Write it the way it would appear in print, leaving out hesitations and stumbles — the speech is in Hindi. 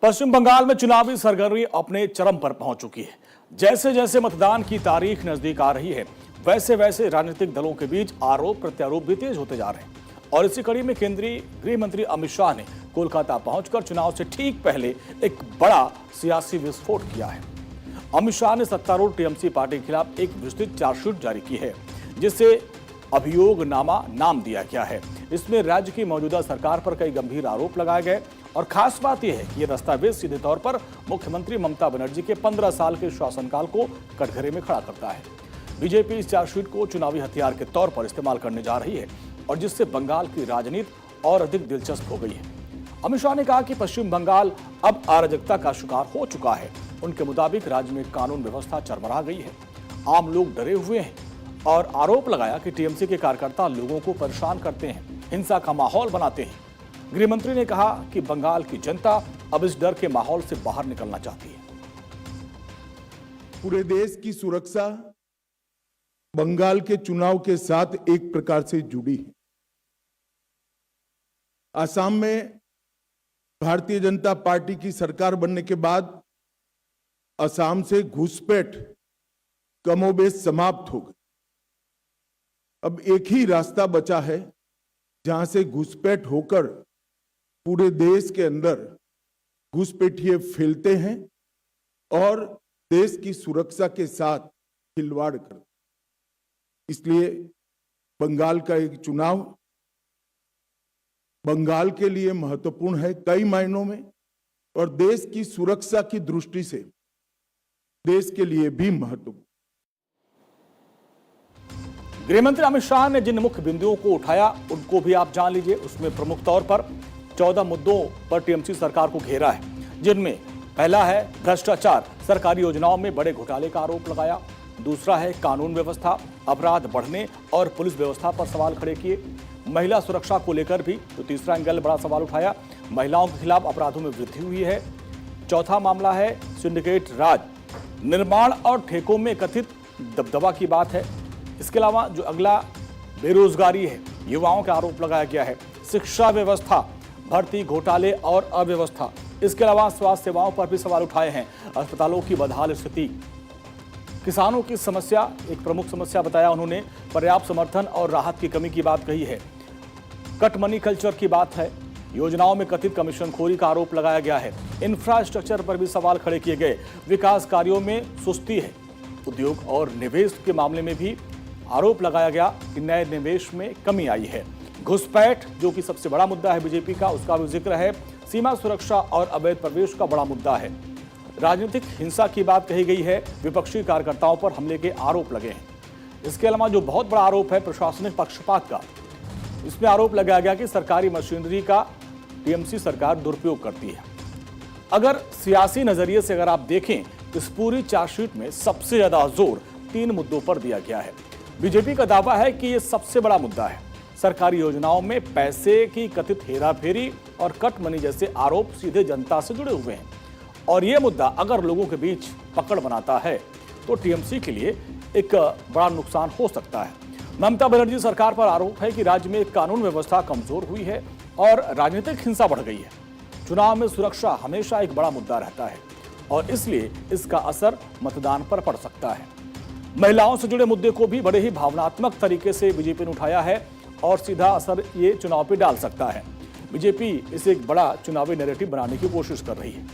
पश्चिम बंगाल में चुनावी सरगर्मी अपने चरम पर पहुंच चुकी है। जैसे जैसे मतदान की तारीख नजदीक आ रही है, वैसे वैसे राजनीतिक दलों के बीच आरोप प्रत्यारोप भी तेज होते जा रहे हैं। और इसी कड़ी में केंद्रीय गृह मंत्री अमित शाह ने कोलकाता पहुंचकर चुनाव से ठीक पहले एक बड़ा सियासी विस्फोट किया है। अमित शाह ने सत्तारूढ़ टीएमसी पार्टी के खिलाफ एक विस्तृत चार्जशीट जारी की है, जिसे अभियोगनामा नाम दिया गया है। इसमें राज्य की मौजूदा सरकार पर कई गंभीर आरोप लगाए गए और खास बात यह है कि यह दस्तावेज सीधे तौर पर मुख्यमंत्री ममता बनर्जी के 15 साल के शासनकाल को कटघरे में खड़ा करता है। बीजेपी इस चार्जशीट को चुनावी हथियार के तौर पर इस्तेमाल करने जा रही है और जिससे बंगाल की राजनीति और अधिक दिलचस्प हो गई है। अमित शाह ने कहा कि पश्चिम बंगाल अब अराजकता का शिकार हो चुका है। उनके मुताबिक राज्य में कानून व्यवस्था चरमरा गई है, आम लोग डरे हुए हैं और आरोप लगाया कि टीएमसी के कार्यकर्ता लोगों को परेशान करते हैं, हिंसा का माहौल बनाते हैं। गृह मंत्री ने कहा कि बंगाल की जनता अब इस डर के माहौल से बाहर निकलना चाहती है। पूरे देश की सुरक्षा बंगाल के चुनाव के साथ एक प्रकार से जुड़ी है। असम में भारतीय जनता पार्टी की सरकार बनने के बाद असम से घुसपैठ कमोबेश समाप्त हो गई। अब एक ही रास्ता बचा है जहां से घुसपैठ होकर पूरे देश के अंदर घुसपैठिए फैलते हैं और देश की सुरक्षा के साथ खिलवाड़ करते। इसलिए बंगाल का एक चुनाव बंगाल के लिए महत्वपूर्ण है कई मायनों में, और देश की सुरक्षा की दृष्टि से देश के लिए भी महत्वपूर्ण। गृहमंत्री अमित शाह ने जिन मुख्य बिंदुओं को उठाया उनको भी आप जान लीजिए। उसमें प्रमुख तौर पर 14 मुद्दों पर टीएमसी सरकार को घेरा है, जिनमें पहला है भ्रष्टाचार, सरकारी योजनाओं में बड़े घोटाले का आरोप लगाया। दूसरा है कानून व्यवस्था, अपराध बढ़ने और पुलिस व्यवस्था पर सवाल खड़े किए। महिला सुरक्षा को लेकर भी तो तीसरा एंगल बड़ा सवाल उठाया, महिलाओं के खिलाफ अपराधों में वृद्धि हुई है। चौथा मामला है सिंडिकेट राज, निर्माण और ठेकों में कथित दबदबा की बात है। इसके अलावा जो अगला बेरोजगारी है, युवाओं का आरोप लगाया गया है। शिक्षा व्यवस्था, भर्ती घोटाले और अव्यवस्था। इसके अलावा स्वास्थ्य सेवाओं पर भी सवाल उठाए हैं। अस्पतालों की बदहाल स्थिति, किसानों की समस्या एक प्रमुख समस्या बताया उन्होंने। पर्याप्त समर्थन और राहत की कमी की बात कही है। कट मनी कल्चर की बात है। योजनाओं में कथित कमीशनखोरी का आरोप लगाया गया है। इंफ्रास्ट्रक्चर पर भी सवाल खड़े किए गए। विकास कार्यों में सुस्ती है। उद्योग और निवेश के मामले में भी आरोप लगाया गया कि नए निवेश में कमी आई है। घुसपैठ जो कि सबसे बड़ा मुद्दा है बीजेपी का, उसका भी जिक्र है। सीमा सुरक्षा और अवैध प्रवेश का बड़ा मुद्दा है। राजनीतिक हिंसा की बात कही गई है। विपक्षी कार्यकर्ताओं पर हमले के आरोप लगे हैं। इसके अलावा जो बहुत बड़ा आरोप है प्रशासनिक पक्षपात का, इसमें आरोप लगाया गया कि सरकारी मशीनरी का टीएमसी सरकार दुरुपयोग करती है। अगर सियासी नजरिए से अगर आप देखें, इस पूरी चार्जशीट में सबसे ज्यादा जोर 3 मुद्दों पर दिया गया है। बीजेपी का दावा है कि यह सबसे बड़ा मुद्दा है। सरकारी योजनाओं में पैसे की कथित हेराफेरी और कट मनी जैसे आरोप सीधे जनता से जुड़े हुए हैं। और यह मुद्दा अगर लोगों के बीच पकड़ बनाता है तो टीएमसी के लिए एक बड़ा नुकसान हो सकता है। ममता बनर्जी सरकार पर आरोप है कि राज्य में कानून व्यवस्था कमजोर हुई है और राजनीतिक हिंसा बढ़ गई है। चुनाव में सुरक्षा हमेशा एक बड़ा मुद्दा रहता है और इसलिए इसका असर मतदान पर पड़ सकता है। महिलाओं से जुड़े मुद्दे को भी बड़े ही भावनात्मक तरीके से बीजेपी ने उठाया है और सीधा असर ये चुनाव पे डाल सकता है। बीजेपी इसे एक बड़ा चुनावी नैरेटिव बनाने की कोशिश कर रही है।